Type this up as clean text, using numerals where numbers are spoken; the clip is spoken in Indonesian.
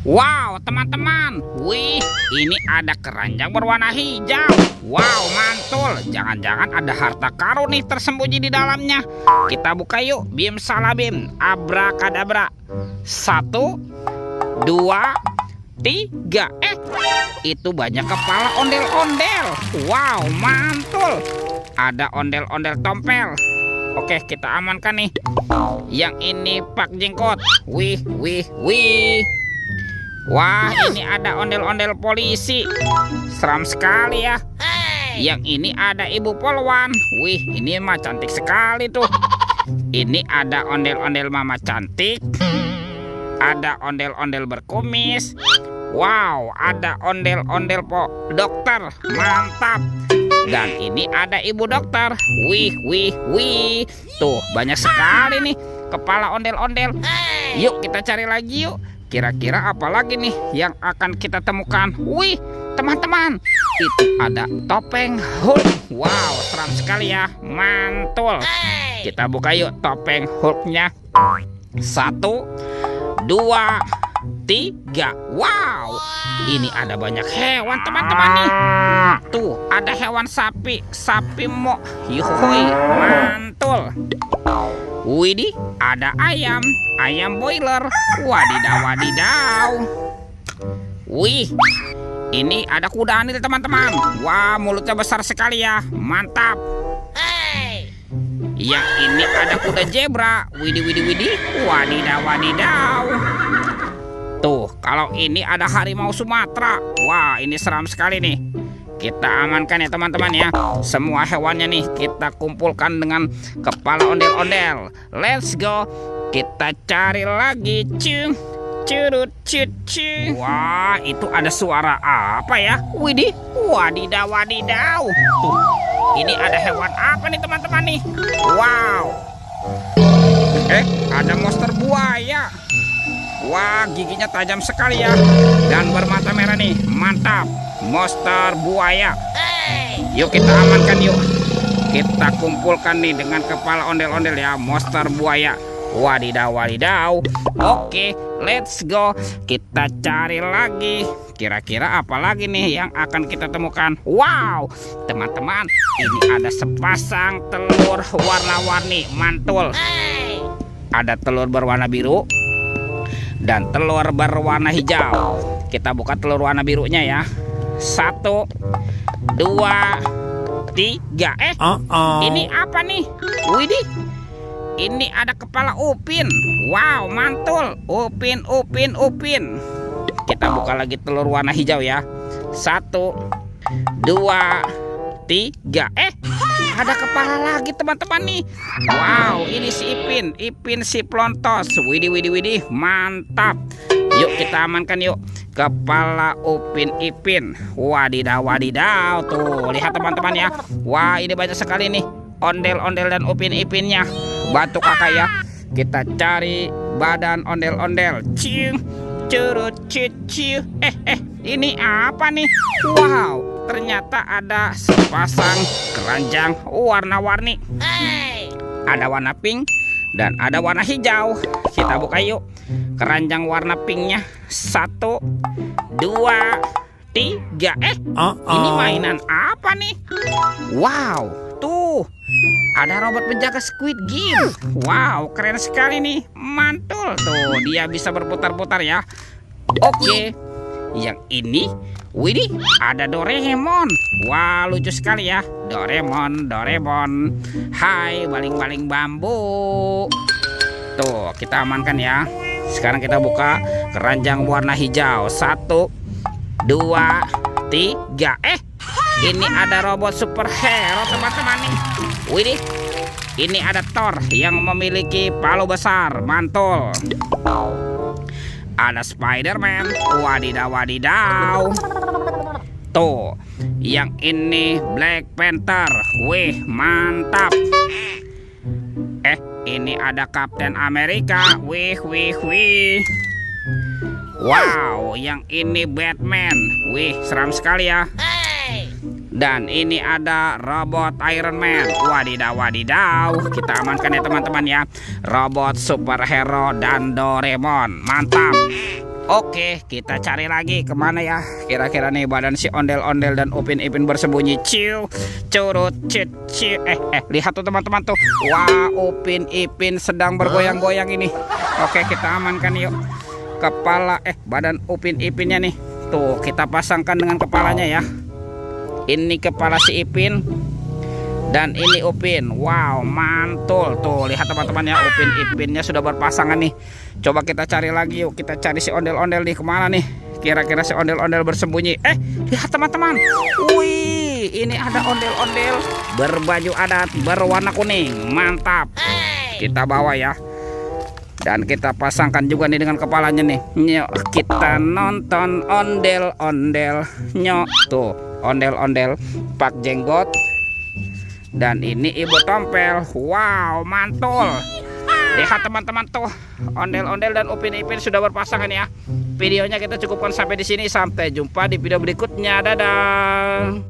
Wow, teman-teman. Wih, ini ada keranjang berwarna hijau. Wow, mantul. Jangan-jangan ada harta karun nih tersembunyi di dalamnya. Kita buka yuk. Bim salabim. Abrakadabra. 1, 2, 3. Itu banyak kepala ondel-ondel. Wow, mantul. Ada ondel-ondel tompel. Oke, kita amankan nih. Yang ini Pak Jenggot. Wih, wih, wih. Wah, ini ada ondel-ondel polisi. Seram sekali ya. Yang ini ada Ibu Polwan. Wih, ini mah cantik sekali tuh. Ini ada ondel-ondel Mama cantik. Ada ondel-ondel berkumis. Wow, ada ondel-ondel dokter. Mantap. Dan ini ada Ibu dokter. Wih, wih, wih. Tuh, banyak sekali nih kepala ondel-ondel. Yuk kita cari lagi yuk. Kira-kira apa lagi nih yang akan kita temukan? Wih, teman-teman, itu ada topeng Hulk. Wow, seram sekali ya, mantul. Kita buka yuk topeng Hulknya. 1, 2, 3. Wow, ini ada banyak hewan teman-teman nih. Tuh, ada hewan sapi, sapi mo. Yuhui, mantul. Widih, ada ayam, ayam boiler. Wadidaw, wadidaw. Wih, ini ada kuda nih teman-teman. Wah, mulutnya besar sekali ya, mantap. Yang ini ada kuda zebra. Widih, widih, widih. Wadidaw, wadidaw. Tuh, kalau ini ada harimau Sumatera. Wah, ini seram sekali nih. Kita amankan ya teman-teman ya. Semua hewannya nih kita kumpulkan dengan kepala ondel-ondel. Let's go. Kita cari lagi. Curut cucu. Wah, itu ada suara apa ya? Widih, wadidaw, wadidaw. Tuh, ini ada hewan apa nih teman-teman nih? Wow. Ada monster buaya. Wah, giginya tajam sekali ya. Dan bermata merah nih, mantap. Monster buaya. Yuk kita amankan yuk. Kita kumpulkan nih dengan kepala ondel-ondel ya, monster buaya. Wadidaw, wadidaw. Oke, let's go. Kita cari lagi. Kira-kira apa lagi nih yang akan kita temukan? Wow, teman-teman, ini ada sepasang telur warna-warni, mantul. Ada telur berwarna biru dan telur berwarna hijau. Kita buka telur warna birunya ya. 1, 2, 3. Ini apa nih? Widih, ini ada kepala upin. Wow, mantul. Upin, upin, upin. Kita buka lagi telur warna hijau ya. 1, 2, 3. Ada kepala lagi teman-teman nih. Wow, ini si Ipin. Ipin si Plontos. Widih, widih, widih. Mantap. Yuk kita amankan yuk. Kepala Upin Ipin. Wadidaw, wadidaw. Tuh, lihat teman-teman ya. Wah, ini banyak sekali nih ondel-ondel dan Upin Ipinnya. Bantu kakak ya. Kita cari badan ondel-ondel. Cium, curut, cucu. Ini apa nih? Wow, ternyata ada sepasang keranjang warna-warni. Ada warna pink dan ada warna hijau. Kita buka yuk keranjang warna pinknya. 1, 2, 3. Ini mainan apa nih? Wow, tuh ada robot penjaga Squid Game. Wow, keren sekali nih, mantul. Tuh, dia bisa berputar-putar ya. Oke, yang ini, widih, ada Doraemon. Wah, lucu sekali ya. Doraemon, Doraemon. Hai, baling-baling bambu. Tuh, kita amankan ya. Sekarang kita buka keranjang warna hijau. 1, 2, 3. Ini ada robot superhero teman-teman nih. Widih, ini ada Thor yang memiliki palu besar, mantul. Ada Spider-Man. Wadidaw, wadidaw. Tuh, yang ini Black Panther. Wih, mantap. Ini ada Kapten Amerika. Wih, wih, wih. Wow, yang ini Batman. Wih, seram sekali ya. Dan ini ada robot Iron Man. Wadidaw, wadidaw. Kita amankan ya teman-teman ya. Robot superhero dan Doraemon. Mantap. Oke, kita cari lagi kemana ya? Kira-kira nih badan si ondel-ondel dan Upin Ipin bersembunyi. Ciu, curut, cit, ciu. Lihat tuh teman-teman tuh. Wah, Upin Ipin sedang bergoyang-goyang ini. Oke, kita amankan yuk. Kepala, badan Upin Ipinnya nih. Tuh, kita pasangkan dengan kepalanya ya. Ini kepala si Ipin. Dan ini Upin. Wow, mantul. Tuh, lihat teman-teman ya, Upin Ipinnya sudah berpasangan nih. Coba kita cari lagi yuk. Kita cari si ondel-ondel nih, kemana nih? Kira-kira si ondel-ondel bersembunyi. Lihat teman-teman. Wih, ini ada ondel-ondel berbaju adat berwarna kuning. Mantap. Kita bawa ya. Dan kita pasangkan juga nih dengan kepalanya nih. Nyok, kita nonton ondel-ondel. Nyok, tuh, ondel-ondel pak jenggot. Dan ini ibu tompel. Wow, mantul. Lihat teman-teman tuh, ondel-ondel dan Upin Ipin sudah berpasangan ya. Videonya kita cukupkan sampai di sini. Sampai jumpa di video berikutnya. Dadah.